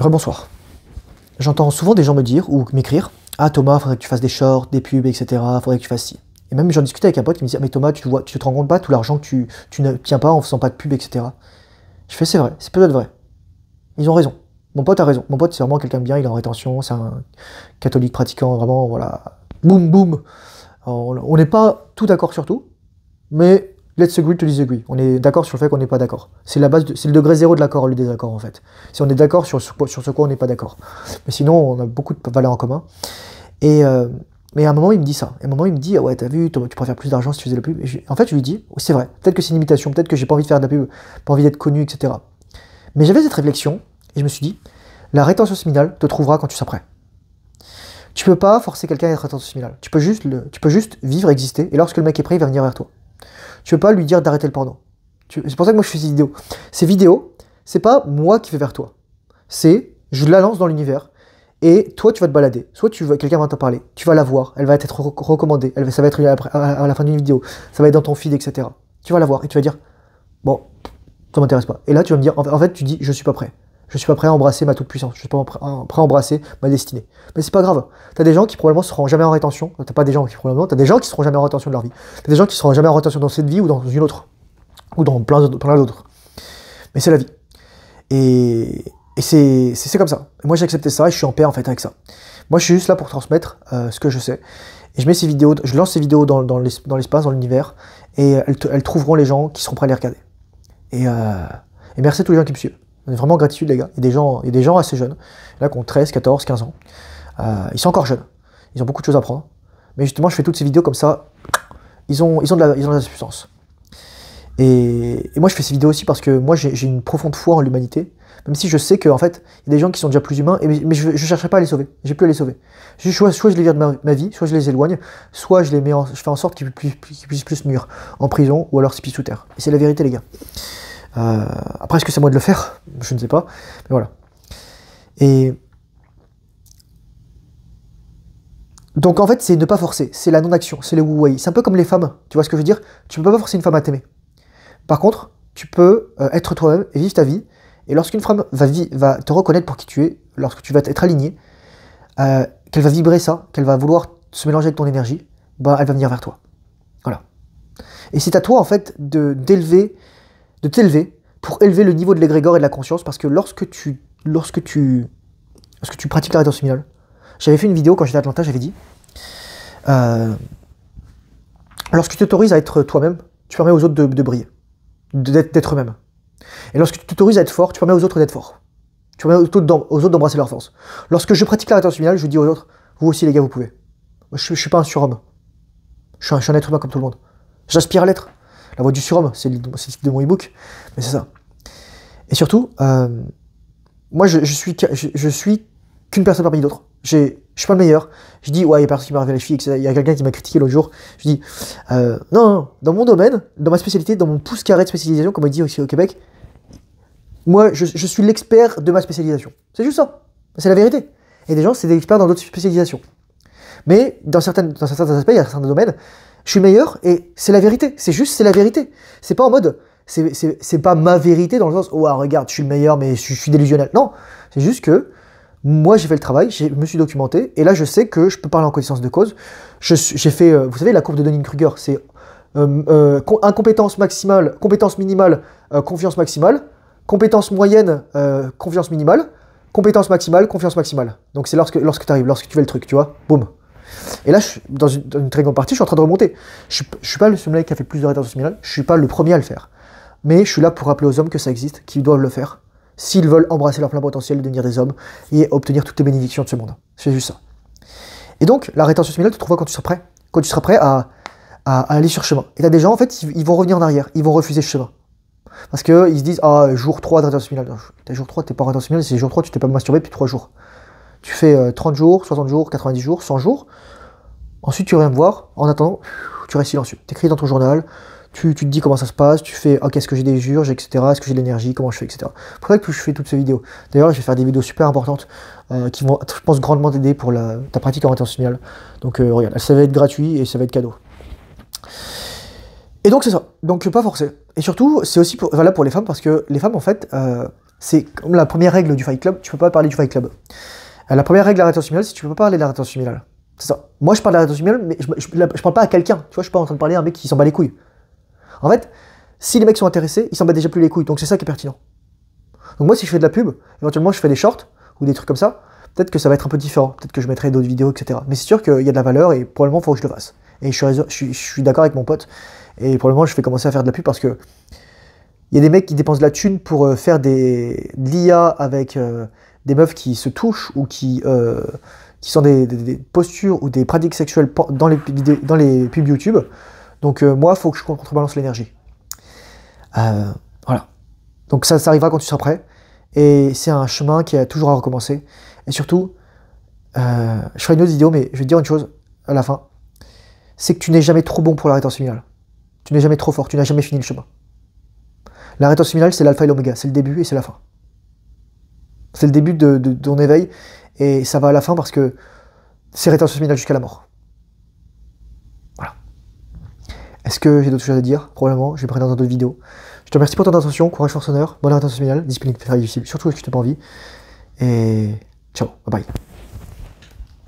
Rebonsoir. J'entends souvent des gens me dire, ou m'écrire, ah Thomas, faudrait que tu fasses des shorts, des pubs, etc. Faudrait que tu fasses ci. Et même j'en discutais avec un pote qui me disait, ah, mais Thomas, tu te rends compte pas tout l'argent que tu n'obtiens pas en faisant pas de pub, etc. Je fais, c'est vrai, c'est peut-être vrai. Ils ont raison. Mon pote a raison. Mon pote, c'est vraiment quelqu'un de bien, il est en rétention, c'est un catholique pratiquant, vraiment, voilà. Boum, boum. On n'est pas tout d'accord sur tout, mais let's agree to disagree. On est d'accord sur le fait qu'on n'est pas d'accord. C'est la base, c'est le degré zéro de l'accord, le désaccord, en fait. Si on est d'accord sur ce quoi on n'est pas d'accord. Mais sinon, on a beaucoup de valeurs en commun. Mais à un moment, il me dit ça. Et à un moment, il me dit, ah ouais, t'as vu, tu pourrais faire plus d'argent si tu faisais de la pub. En fait, je lui dis, c'est vrai. Peut-être que c'est une imitation, peut-être que j'ai pas envie de faire de la pub, pas envie d'être connu, etc. Mais j'avais cette réflexion, et je me suis dit, la rétention séminale te trouvera quand tu seras prêt. Tu peux pas forcer quelqu'un à être rétention séminale. Tu peux juste vivre, exister, et lorsque le mec est prêt, il va venir vers toi. Tu peux pas lui dire d'arrêter le porno. C'est pour ça que moi je fais ces vidéos. Ces vidéos, c'est pas moi qui vais vers toi. C'est, je la lance dans l'univers, et toi tu vas te balader. Soit quelqu'un va t'en parler, tu vas la voir, elle va être recommandée, ça va être à la fin d'une vidéo, ça va être dans ton feed, etc. Tu vas la voir, et tu vas dire, bon, ça m'intéresse pas. Et là tu vas me dire, en fait tu dis, je suis pas prêt. Je suis pas prêt à embrasser ma toute-puissance. Je suis pas prêt à embrasser ma destinée. Mais c'est pas grave. T'as des gens qui probablement seront jamais en rétention. T'as pas des gens qui probablement. T'as des gens qui seront jamais en rétention de leur vie. T'as des gens qui seront jamais en rétention dans cette vie ou dans une autre. Ou dans plein d'autres. Mais c'est la vie. Et c'est comme ça. Et moi j'ai accepté ça et je suis en paix en fait avec ça. Moi je suis juste là pour transmettre ce que je sais. Et je mets ces vidéos, je lance ces vidéos dans l'espace, dans l'univers. Et elles trouveront les gens qui seront prêts à les regarder. Et merci à tous les gens qui me suivent. Vraiment gratitude les gars, il y a des gens assez jeunes, là qui ont 13, 14, 15 ans, ils sont encore jeunes, ils ont beaucoup de choses à apprendre, mais justement je fais toutes ces vidéos comme ça, ils ont de la substance. Et moi je fais ces vidéos aussi parce que moi j'ai une profonde foi en l'humanité, même si je sais qu'en fait, il y a des gens qui sont déjà plus humains, mais je ne chercherai pas à les sauver, j'ai plus à les sauver. Soit je les vire de ma vie, soit je les éloigne, soit je fais en sorte qu'ils puissent plus mûrir en prison, ou alors s'ils pissent sous terre. Et c'est la vérité les gars. Après, est-ce que c'est à moi de le faire? Je ne sais pas, mais voilà. Et donc en fait, c'est ne pas forcer, c'est la non-action, c'est le wu-wei. C'est un peu comme les femmes, tu vois ce que je veux dire? Tu ne peux pas forcer une femme à t'aimer. Par contre, tu peux être toi-même et vivre ta vie, et lorsqu'une femme va te reconnaître pour qui tu es, lorsque tu vas être aligné, qu'elle va vibrer ça, qu'elle va vouloir se mélanger avec ton énergie, bah elle va venir vers toi. Voilà. Et c'est à toi en fait de t'élever pour élever le niveau de l'égrégore et de la conscience, parce que lorsque tu pratiques la rétention séminale, j'avais fait une vidéo quand j'étais à Atlanta, j'avais dit, lorsque tu t'autorises à être toi-même, tu permets aux autres de briller, d'être eux-mêmes. Et lorsque tu t'autorises à être fort, tu permets aux autres d'être forts. Tu permets aux autres d'embrasser leur force. Lorsque je pratique la rétention séminale, je dis aux autres, vous aussi les gars, vous pouvez. Je suis pas un surhomme. Je suis un être humain comme tout le monde. J'aspire à l'être. La voix du surhomme, c'est le titre de mon e-book, mais c'est ça. Et surtout, moi je suis qu'une personne parmi d'autres. Je suis pas le meilleur. Je dis, ouais, il y a personne qui m'a vérifié, il y a quelqu'un qui m'a critiqué l'autre jour. Je dis, non, dans mon domaine, dans ma spécialité, dans mon pouce carré de spécialisation, comme on dit aussi au Québec, moi je suis l'expert de ma spécialisation. C'est juste ça. C'est la vérité. Et des gens, c'est des experts dans d'autres spécialisations. Mais dans certains aspects, il y a certains domaines, je suis meilleur et c'est la vérité. C'est la vérité. C'est pas en mode, c'est pas ma vérité dans le sens, oh regarde, je suis le meilleur mais je suis délusionnel. Non, c'est juste que moi j'ai fait le travail, je me suis documenté et là je sais que je peux parler en connaissance de cause. J'ai fait, vous savez, la courbe de Dunning-Kruger, c'est incompétence maximale, compétence minimale, confiance maximale, compétence moyenne, confiance minimale, compétence maximale, confiance maximale. Donc c'est lorsque tu arrives, lorsque tu fais le truc, tu vois, boum. Et là, dans une très grande partie, je suis en train de remonter. Je suis pas le seul mec qui a fait plus de rétention séminale, je suis pas le premier à le faire. Mais je suis là pour rappeler aux hommes que ça existe, qu'ils doivent le faire, s'ils veulent embrasser leur plein potentiel, devenir des hommes, et obtenir toutes les bénédictions de ce monde. C'est juste ça. Et donc, la rétention séminale te trouvera quand tu seras prêt à aller sur chemin. Et t'as des gens, en fait, ils vont revenir en arrière, ils vont refuser ce chemin. Parce qu'ils se disent, ah, jour 3 de rétention séminale. T'es jour 3, t'es pas en rétention séminale, c'est jour 3, tu t'es pas masturbé depuis 3 jours. Tu fais 30 jours, 60 jours, 90 jours, 100 jours. Ensuite, tu reviens me voir. En attendant, tu restes silencieux. Tu écris dans ton journal. Tu te dis comment ça se passe. Tu fais, ok, est-ce que j'ai des jurges, etc. Est-ce que j'ai de l'énergie, comment je fais, etc. C'est pour ça que je fais toutes ces vidéos. D'ailleurs, je vais faire des vidéos super importantes qui vont, je pense, grandement t'aider pour ta pratique en rétention séminale. Donc, regarde, ça va être gratuit et ça va être cadeau. Et donc, c'est ça. Donc, pas forcer. Et surtout, c'est aussi valable pour les femmes parce que les femmes, en fait, C'est comme la première règle du Fight Club, tu peux pas parler du Fight Club. La première règle de la rétention familiale, c'est que tu peux pas parler de la rétention familiale. C'est ça. Moi, je parle de la rétention familiale, mais je parle pas à quelqu'un. Tu vois, je suis pas en train de parler à un mec qui s'en bat les couilles. En fait, si les mecs sont intéressés, ils s'en battent déjà plus les couilles. Donc c'est ça qui est pertinent. Donc moi, si je fais de la pub, éventuellement, je fais des shorts ou des trucs comme ça, peut-être que ça va être un peu différent. Peut-être que je mettrai d'autres vidéos, etc. Mais c'est sûr qu'il y a de la valeur et probablement, il faut que je le fasse. Et je suis d'accord avec mon pote. Et probablement, je vais commencer à faire de la pub parce que il y a des mecs qui dépensent de la thune pour faire de l'IA avec des meufs qui se touchent ou qui sont des postures ou des pratiques sexuelles dans les pubs YouTube. Donc moi, il faut que je contrebalance l'énergie. Voilà. Donc ça arrivera quand tu seras prêt. Et c'est un chemin qui a toujours à recommencer. Et surtout, je ferai une autre vidéo, mais je vais te dire une chose à la fin. C'est que tu n'es jamais trop bon pour la rétention familiale. Tu n'es jamais trop fort, tu n'as jamais fini le chemin. La rétention familiale, c'est l'alpha et l'oméga, c'est le début et c'est la fin. C'est le début de ton éveil, et ça va à la fin parce que c'est rétention familiale jusqu'à la mort. Voilà. Est-ce que j'ai d'autres choses à dire? Probablement, je vais prendre dans d'autres vidéos. Je te remercie pour ton attention, courage, force, honneur, bonne rétention familiale, disponible, surtout si tu n'as pas envie. Et ciao, bye bye.